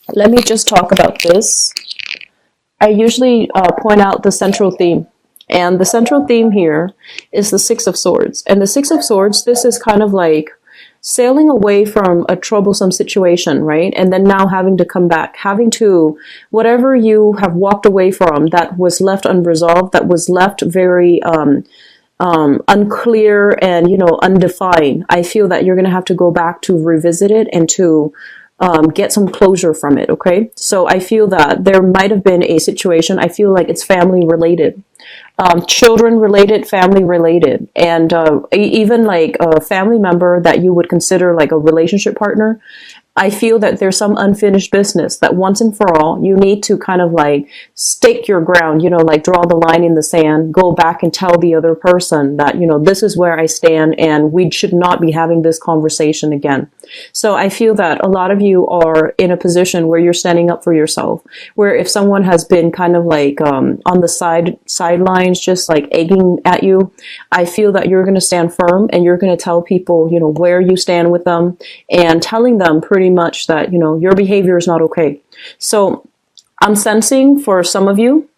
Let me just talk about this. I usually point out the central theme. And the central theme here is the Six of Swords. And the Six of Swords, this is kind of like sailing away from a troublesome situation, right? And then now having to come back, having to, whatever you have walked away from that was left unresolved, that was left very unclear and, undefined. I feel that you're going to have to go back to revisit it and to get some closure from it, okay? So I feel that there might have been a situation, I feel like it's family related, children related, family related, and even like a family member that you would consider like a relationship partner. I feel that there's some unfinished business that once and for all, you need to kind of like stake your ground, like draw the line in the sand, go back and tell the other person that, this is where I stand and we should not be having this conversation again. So I feel that a lot of you are in a position where you're standing up for yourself, where if someone has been kind of like on the sidelines, just like egging at you, I feel that you're going to stand firm and you're going to tell people, where you stand with them and telling them pretty much that, your behavior is not okay. So I'm sensing for some of you,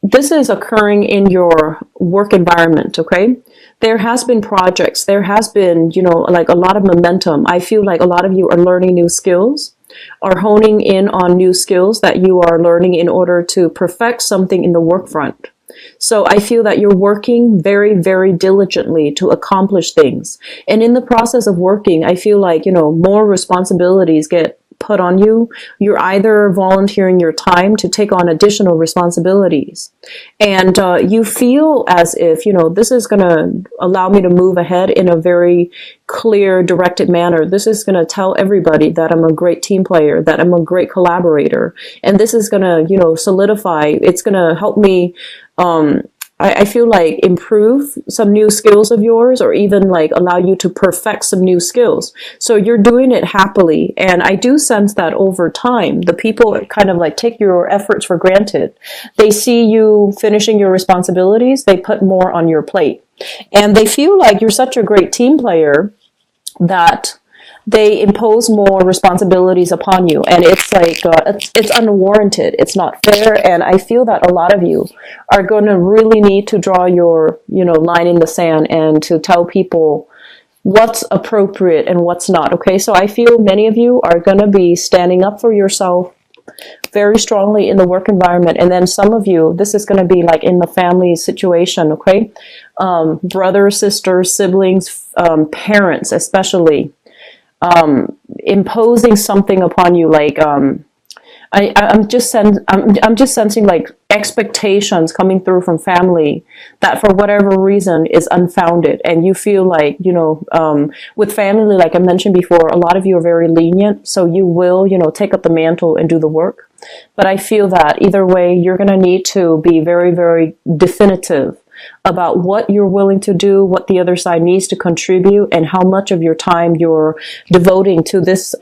this is occurring in your work environment, okay? There has been projects, there has been, like a lot of momentum. I feel like a lot of you are learning new skills, are honing in on new skills that you are learning in order to perfect something in the work front. So I feel that you're working very, very diligently to accomplish things. And in the process of working, I feel like, more responsibilities get put on you. You're either volunteering your time to take on additional responsibilities. And you feel as if, this is going to allow me to move ahead in a very clear, directed manner. This is going to tell everybody that I'm a great team player, that I'm a great collaborator. And this is going to, solidify. It's going to help me I feel like improve some new skills of yours, or even like allow you to perfect some new skills. So you're doing it happily. And I do sense that over time, the people kind of like take your efforts for granted. They see you finishing your responsibilities. They put more on your plate, and they feel like you're such a great team player that they impose more responsibilities upon you, and it's like it's unwarranted, it's not fair. And I feel that a lot of you are going to really need to draw your line in the sand and to tell people what's appropriate and what's not. Okay, so I feel many of you are going to be standing up for yourself very strongly in the work environment, and then some of you, this is going to be like in the family situation, okay? Brothers, sisters, siblings, parents especially, imposing something upon you, like I'm just sensing like expectations coming through from family that for whatever reason is unfounded, and you feel like with family, like I mentioned before, a lot of you are very lenient, so you will take up the mantle and do the work. But I feel that either way, you're going to need to be very, very definitive about what you're willing to do, what the other side needs to contribute, and how much of your time you're devoting to this,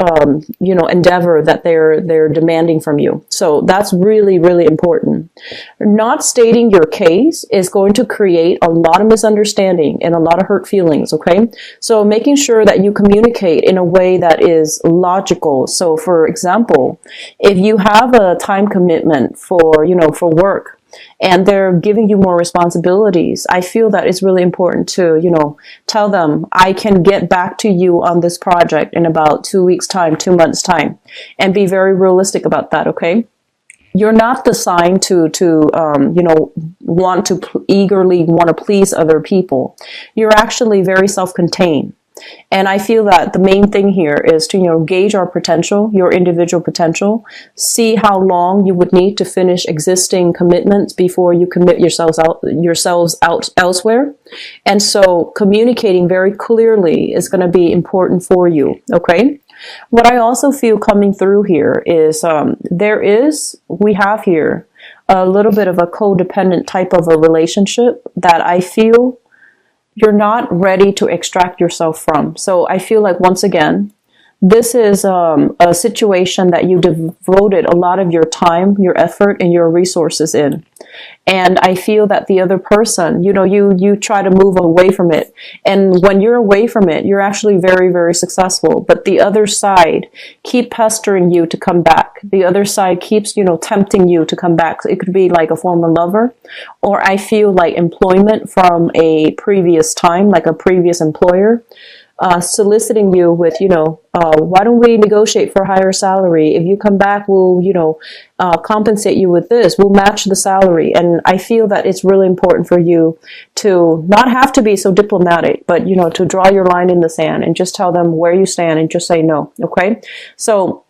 endeavor that they're demanding from you. So that's really, really important. Not stating your case is going to create a lot of misunderstanding and a lot of hurt feelings, okay? So making sure that you communicate in a way that is logical. So for example, if you have a time commitment for work, and they're giving you more responsibilities, I feel that it's really important to, tell them, I can get back to you on this project in about 2 weeks time, 2 months time, and be very realistic about that. Okay. You're not the sign to eagerly want to please other people. You're actually very self-contained. And I feel that the main thing here is to, gauge our potential, your individual potential, see how long you would need to finish existing commitments before you commit yourselves out elsewhere. And so communicating very clearly is going to be important for you. Okay. What I also feel coming through here is, we have here a little bit of a codependent type of a relationship that I feel you're not ready to extract yourself from. So I feel like, once again, this is a situation that you devoted a lot of your time, your effort, and your resources in. And I feel that the other person, you try to move away from it. And when you're away from it, you're actually very, very successful. But the other side keep pestering you to come back. The other side keeps, tempting you to come back. So it could be like a former lover, or I feel like employment from a previous time, like a previous employer, soliciting you with, why don't we negotiate for a higher salary? If you come back, we'll, compensate you with this. We'll match the salary. And I feel that it's really important for you to not have to be so diplomatic, but, to draw your line in the sand and just tell them where you stand and just say no. Okay. So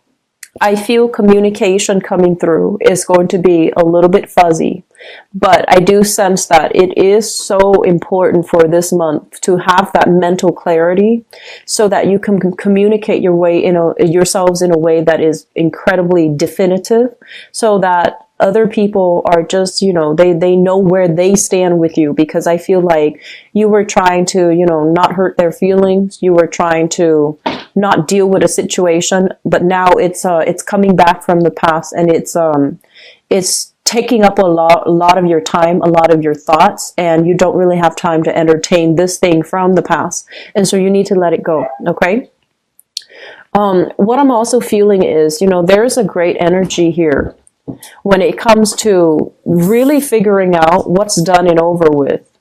I feel communication coming through is going to be a little bit fuzzy, but I do sense that it is so important for this month to have that mental clarity so that you can communicate yourselves in a way that is incredibly definitive, so that other people are just, they know where they stand with you, because I feel like you were trying to, not hurt their feelings. You were trying to not deal with a situation, but now it's coming back from the past, and it's taking up a lot of your time, a lot of your thoughts, and you don't really have time to entertain this thing from the past. And so you need to let it go. Okay. What I'm also feeling is, there's a great energy here when it comes to really figuring out what's done and over with.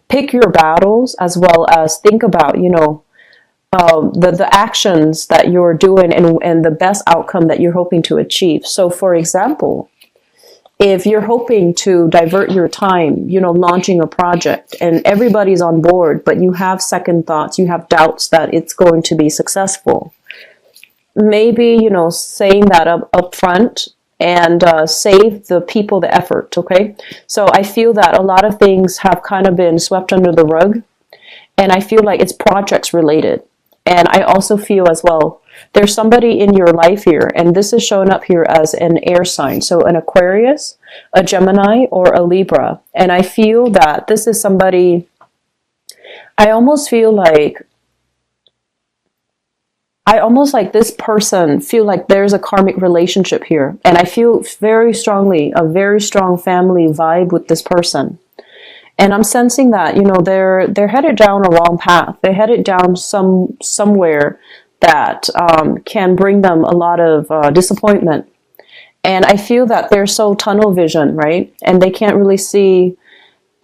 Pick your battles, as well as think about, the actions that you're doing and the best outcome that you're hoping to achieve. So for example, if you're hoping to divert your time, launching a project, and everybody's on board, but you have second thoughts, you have doubts that it's going to be successful, maybe, saying that up front, and save the people the effort. Okay. So I feel that a lot of things have kind of been swept under the rug, and I feel like it's projects related. And I also feel as well, there's somebody in your life here, and this is showing up here as an air sign. So an Aquarius, a Gemini, or a Libra. And I feel that this is somebody, I almost like this person feel like there's a karmic relationship here. And I feel very strongly a very strong family vibe with this person. And I'm sensing that, they're headed down a wrong path. They're headed down somewhere that can bring them a lot of disappointment. And I feel that they're so tunnel vision, right? And they can't really see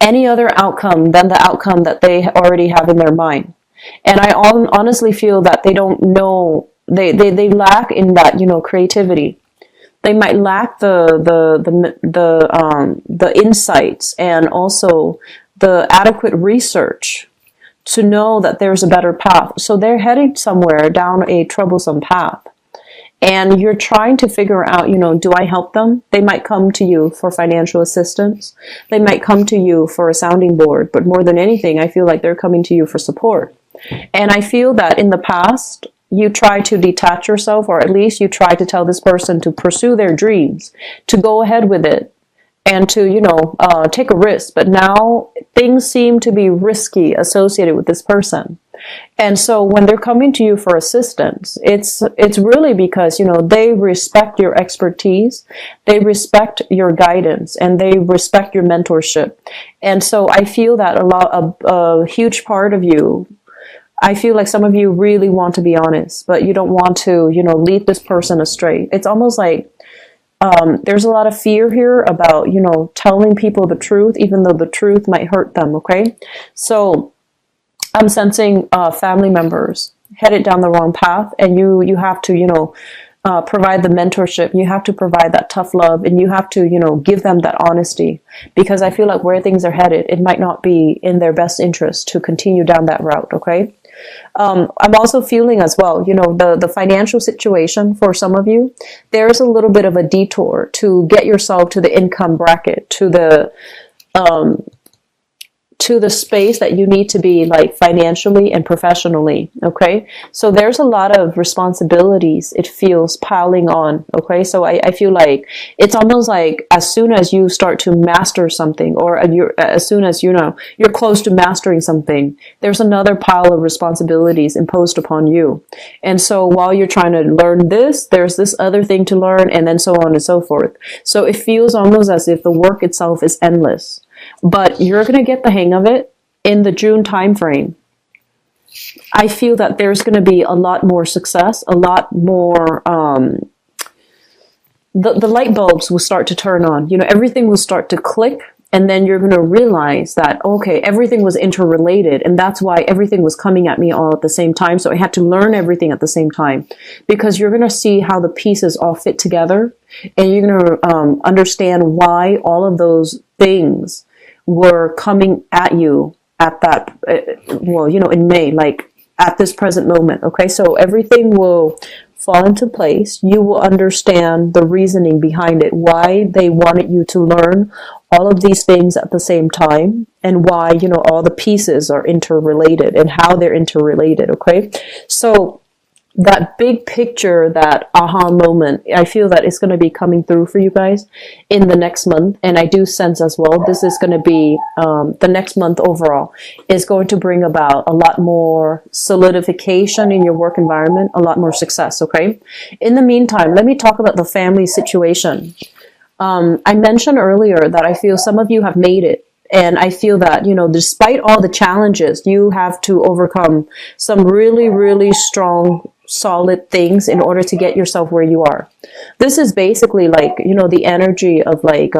any other outcome than the outcome that they already have in their mind. And I honestly feel that they don't know, they lack in that, creativity. They might lack the insights and also the adequate research to know that there's a better path. So they're heading somewhere down a troublesome path. And you're trying to figure out, do I help them? They might come to you for financial assistance. They might come to you for a sounding board. But more than anything, I feel like they're coming to you for support. And I feel that in the past, you try to detach yourself, or at least you try to tell this person to pursue their dreams, to go ahead with it, and to, take a risk. But now things seem to be risky associated with this person. And so when they're coming to you for assistance, it's really because, they respect your expertise, they respect your guidance, and they respect your mentorship. And so I feel that a huge part of you, I feel like some of you really want to be honest, but you don't want to, lead this person astray. It's almost like there's a lot of fear here about, telling people the truth, even though the truth might hurt them. Okay. So I'm sensing family members headed down the wrong path, and you have to, provide the mentorship. You have to provide that tough love, and you have to, give them that honesty, because I feel like where things are headed, it might not be in their best interest to continue down that route. Okay. I'm also feeling as well, the financial situation for some of you, there's a little bit of a detour to get yourself to the income bracket, to the to the space that you need to be, like financially and professionally. Okay, so there's a lot of responsibilities, it feels, piling on. Okay, so I feel like it's almost like as soon as you start to master something, or as soon as you're close to mastering something, there's another pile of responsibilities imposed upon you. And so while you're trying to learn this, there's this other thing to learn, and then so on and so forth. So it feels almost as if the work itself is endless. But you're going to get the hang of it in the June timeframe. I feel that there's going to be a lot more success, a lot more, the light bulbs will start to turn on. Everything will start to click, and then you're going to realize that, okay, everything was interrelated, and that's why everything was coming at me all at the same time. So I had to learn everything at the same time, because you're going to see how the pieces all fit together, and you're going to understand why all of those things were coming at you at that, in May, like at this present moment. Okay, so everything will fall into place. You will understand the reasoning behind it, why they wanted you to learn all of these things at the same time, and why, all the pieces are interrelated and how they're interrelated. Okay, so that big picture, that aha moment, I feel that it's going to be coming through for you guys in the next month. And I do sense as well, this is going to be, the next month overall is going to bring about a lot more solidification in your work environment, a lot more success. Okay. In the meantime, let me talk about the family situation. I mentioned earlier that I feel some of you have made it. And I feel that, despite all the challenges, you have to overcome some really, really strong, solid things in order to get yourself where you are. This is basically like, the energy of like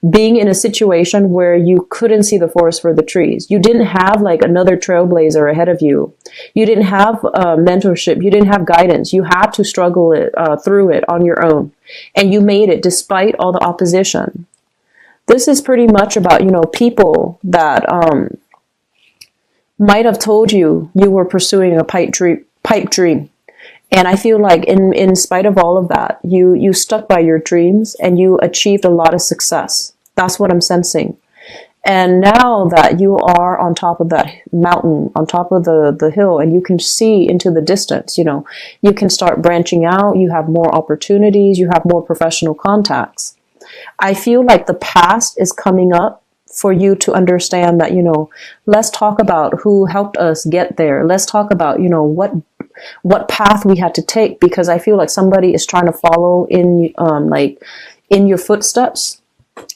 being in a situation where you couldn't see the forest for the trees. You didn't have like another trailblazer ahead of you. You didn't have mentorship. You didn't have guidance. You had to struggle through it on your own. And you made it despite all the opposition. This is pretty much about, people that might have told you were pursuing a pipe dream. And I feel like in spite of all of that, you stuck by your dreams and you achieved a lot of success. That's what I'm sensing. And now that you are on top of that mountain, on top of the hill, and you can see into the distance, you can start branching out, you have more opportunities, you have more professional contacts. I feel like the past is coming up for you to understand that, let's talk about who helped us get there. Let's talk about, what path we had to take, because I feel like somebody is trying to follow in your footsteps,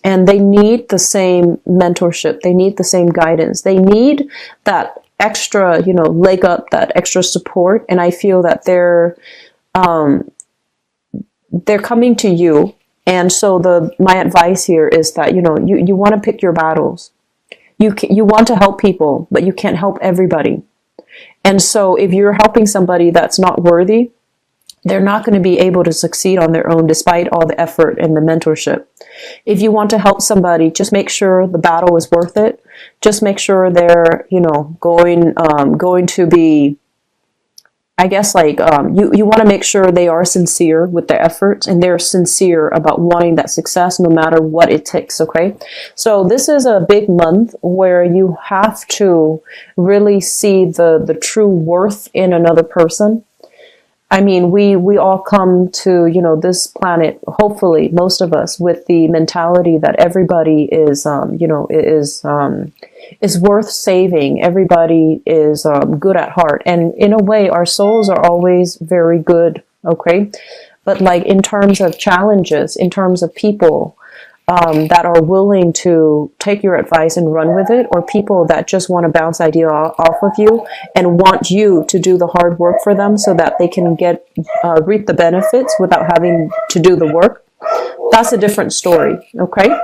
and they need the same mentorship. They need the same guidance. They need that extra, leg up, that extra support. And I feel that they're coming to you. And so my advice here is that, you want to pick your battles. You want to help people, but you can't help everybody. And so if you're helping somebody that's not worthy, they're not going to be able to succeed on their own despite all the effort and the mentorship. If you want to help somebody, just make sure the battle is worth it. Just make sure they're, going to be, I guess, like, you want to make sure they are sincere with their efforts, and they're sincere about wanting that success no matter what it takes. Okay. So this is a big month where you have to really see the true worth in another person. I mean, we all come to, this planet, hopefully most of us, with the mentality that everybody is, is worth saving. Everybody is good at heart. And in a way, our souls are always very good. Okay. But like in terms of challenges, in terms of people that are willing to take your advice and run with it, or people that just want to bounce idea off of you and want you to do the hard work for them so that they can reap the benefits without having to do the work, that's a different story. Okay.